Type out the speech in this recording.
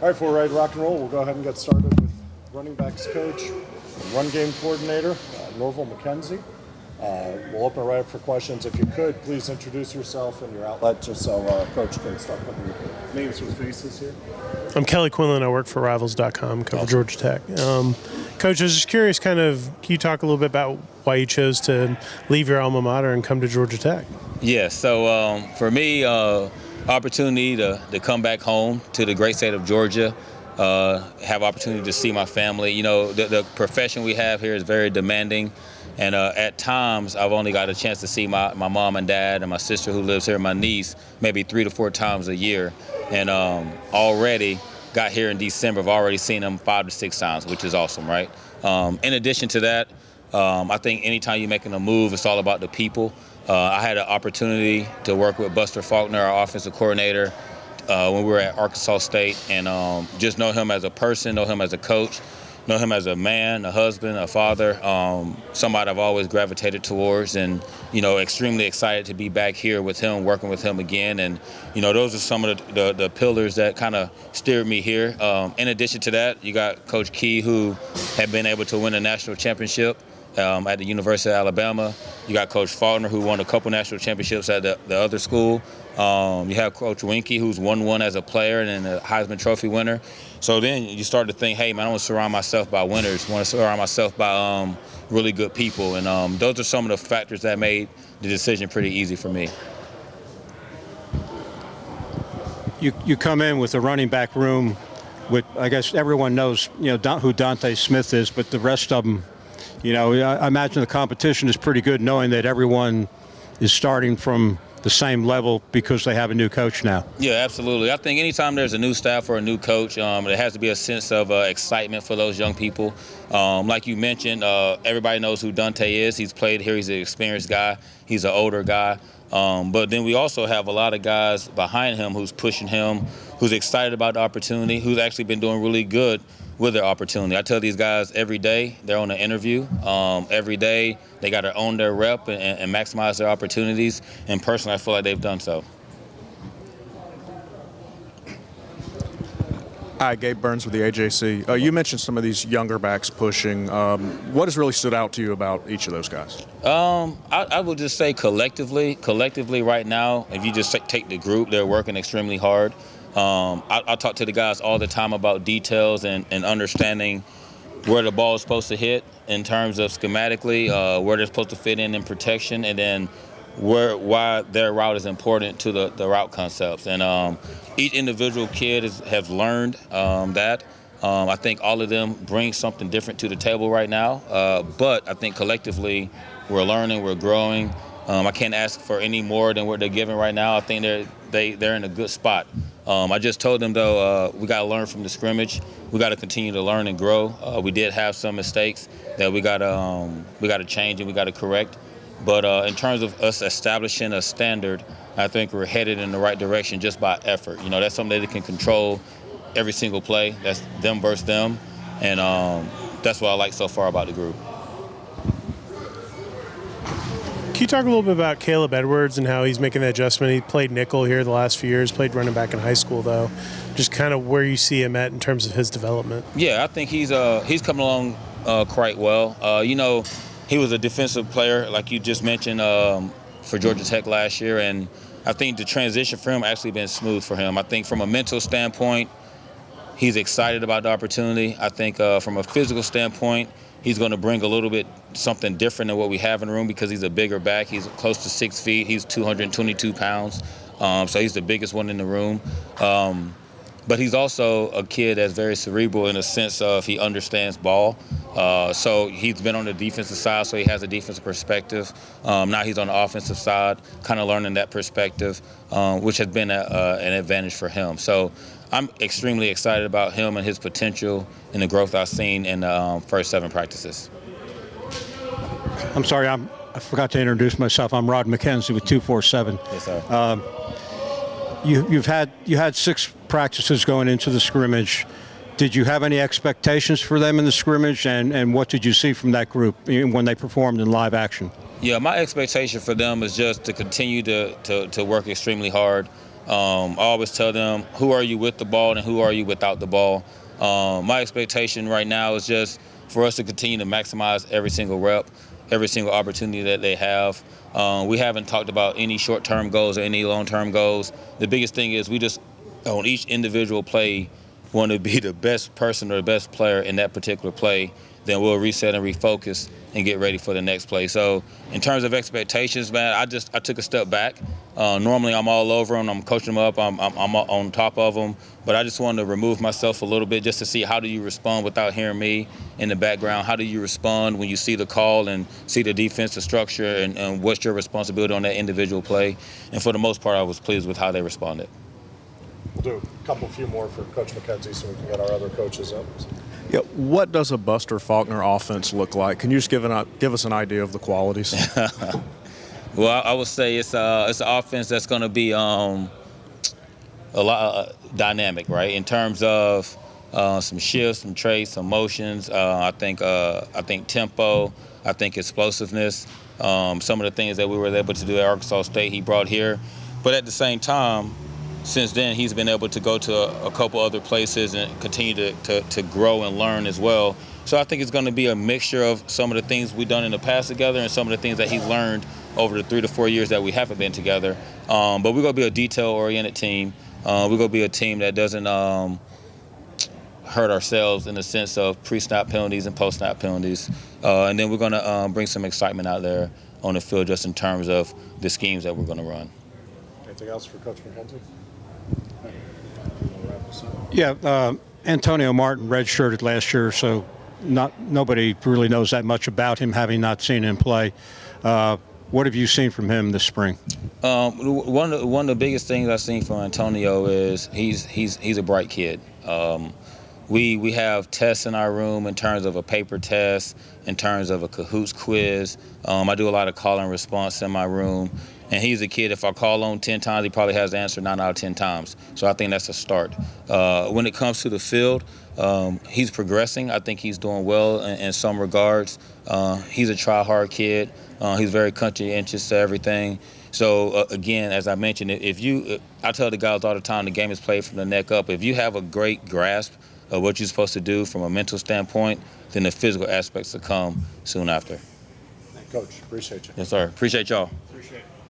All right, before we're ready to rock and roll, we'll go ahead and get started with running backs coach and run game coordinator, Norval McKenzie. We'll open it right up for questions. If you could, please introduce yourself and your outlet just so Coach can start putting names with faces here. I'm Kelly Quinlan. I work for Rivals.com, cover Georgia Tech. Coach, I was just curious, can you talk a little bit about why you chose to leave your alma mater and come to Georgia Tech? Yeah, so for me, opportunity to come back home to the great state of Georgia, have opportunity to see my family. You know, the profession we have here is very demanding. And at times, I've only got a chance to see my mom and dad and my sister who lives here, and my niece, maybe 3 to 4 times a year. And already got here in December, I've already seen them 5 to 6 times, which is awesome, right? In addition to that, I think anytime you're making a move, it's all about the people. I had an opportunity to work with Buster Faulkner, our offensive coordinator, when we were at Arkansas State, and just know him as a person, know him as a coach, know him as a man, a husband, a father, somebody I've always gravitated towards, and, you know, extremely excited to be back here with him, working with him again. And, you know, those are some of the pillars that kind of steered me here. In addition to that, you got Coach Key, who had been able to win a national championship at the University of Alabama. You got Coach Faulkner, who won a couple national championships at the other school. You have Coach Winkie, who's won one as a player and a Heisman Trophy winner. So then you start to think, hey, man, I want to surround myself by winners. I want to surround myself by really good people. And those are some of the factors that made the decision pretty easy for me. You come in with a running back room with, I guess everyone knows, you know, who Dante Smith is, but the rest of them, you know, I imagine the competition is pretty good knowing that everyone is starting from the same level because they have a new coach now. Yeah, absolutely. I think anytime there's a new staff or a new coach, there has to be a sense of excitement for those young people. Like you mentioned, everybody knows who Dante is. He's played here. He's an experienced guy. He's an older guy. But then we also have a lot of guys behind him who's pushing him, who's excited about the opportunity, who's actually been doing really good with their opportunity. I tell these guys every day they're on an interview. Every day they got to own their rep and maximize their opportunities. And personally, I feel like they've done so. Hi, Gabe Burns with the AJC. You mentioned some of these younger backs pushing. What has really stood out to you about each of those guys? I would just say collectively right now, if you just take the group, they're working extremely hard. I talk to the guys all the time about details and understanding where the ball is supposed to hit in terms of schematically, where they're supposed to fit in protection, and then why their route is important to the route concepts. And each individual kid has learned that. I think all of them bring something different to the table right now. But I think collectively we're learning, we're growing. I can't ask for any more than what they're giving right now. I think they're in a good spot. I just told them, though, we got to learn from the scrimmage. We got to continue to learn and grow. We did have some mistakes that we got to change and we got to correct. But in terms of us establishing a standard, I think we're headed in the right direction just by effort. You know, that's something that they can control every single play. That's them versus them. And that's what I like so far about the group. Can you talk a little bit about Caleb Edwards and how he's making the adjustment? He played nickel here the last few years, played running back in high school, though. Just kind of where you see him at in terms of his development. Yeah, I think he's coming along quite well. You know, he was a defensive player, like you just mentioned, for Georgia Tech last year, and I think the transition for him actually been smooth for him. I think from a mental standpoint, he's excited about the opportunity. I think from a physical standpoint, he's going to bring a little bit something different than what we have in the room because he's a bigger back. He's close to 6 feet. He's 222 pounds. So he's the biggest one in the room. But he's also a kid that's very cerebral in a sense of he understands ball. So he's been on the defensive side, so he has a defensive perspective. Now he's on the offensive side, kind of learning that perspective, which has been an advantage for him. So I'm extremely excited about him and his potential and the growth I've seen in the first 7 practices. I'm sorry, I forgot to introduce myself. I'm Rod McKenzie with 247. Yes, sir. You had 6 practices going into the scrimmage. Did you have any expectations for them in the scrimmage, and what did you see from that group when they performed in live action? Yeah, my expectation for them is just to continue to work extremely hard. I always tell them, who are you with the ball and who are you without the ball? My expectation right now is just for us to continue to maximize every single rep, every single opportunity that they have. We haven't talked about any short-term goals or any long-term goals. The biggest thing is we just, on each individual play, want to be the best person or the best player in that particular play. Then we'll reset and refocus and get ready for the next play. So in terms of expectations, man, I took a step back. Normally I'm all over them, I'm coaching them up, I'm on top of them, but I just wanted to remove myself a little bit just to see how do you respond without hearing me in the background. How do you respond when you see the call and see the defensive structure, and what's your responsibility on that individual play? And for the most part, I was pleased with how they responded. We'll do a few more for Coach McKenzie so we can get our other coaches up. Yeah, what does a Buster Faulkner offense look like? Can you just give us an idea of the qualities? Well, I would say it's an offense that's going to be a lot dynamic, right? In terms of some shifts, some traits, some motions. I think tempo. I think explosiveness. Some of the things that we were able to do at Arkansas State, he brought here. But at the same time, since then, he's been able to go to a couple other places and continue to grow and learn as well. So I think it's going to be a mixture of some of the things we've done in the past together and some of the things that he's learned over the 3 to 4 years that we haven't been together. But we're going to be a detail-oriented team. We're going to be a team that doesn't hurt ourselves in the sense of pre-snap penalties and post-snap penalties. And then we're going to bring some excitement out there on the field just in terms of the schemes that we're going to run. Anything else for Coach McKenzie? Yeah, Antonio Martin redshirted last year, so nobody really knows that much about him, having not seen him play. What have you seen from him this spring? One of the biggest things I've seen from Antonio is he's a bright kid. We have tests in our room in terms of a paper test, in terms of a Kahoots quiz. I do a lot of call and response in my room. And he's a kid, if I call on 10 times, he probably has the answer 9 out of 10 times. So I think that's a start. When it comes to the field, he's progressing. I think he's doing well in some regards. He's a try-hard kid. He's very conscientious to everything. So, again, as I mentioned, I tell the guys all the time, the game is played from the neck up. If you have a great grasp of what you're supposed to do from a mental standpoint, then the physical aspects will come soon after. Coach, appreciate you. Yes, sir. Appreciate y'all. Appreciate it.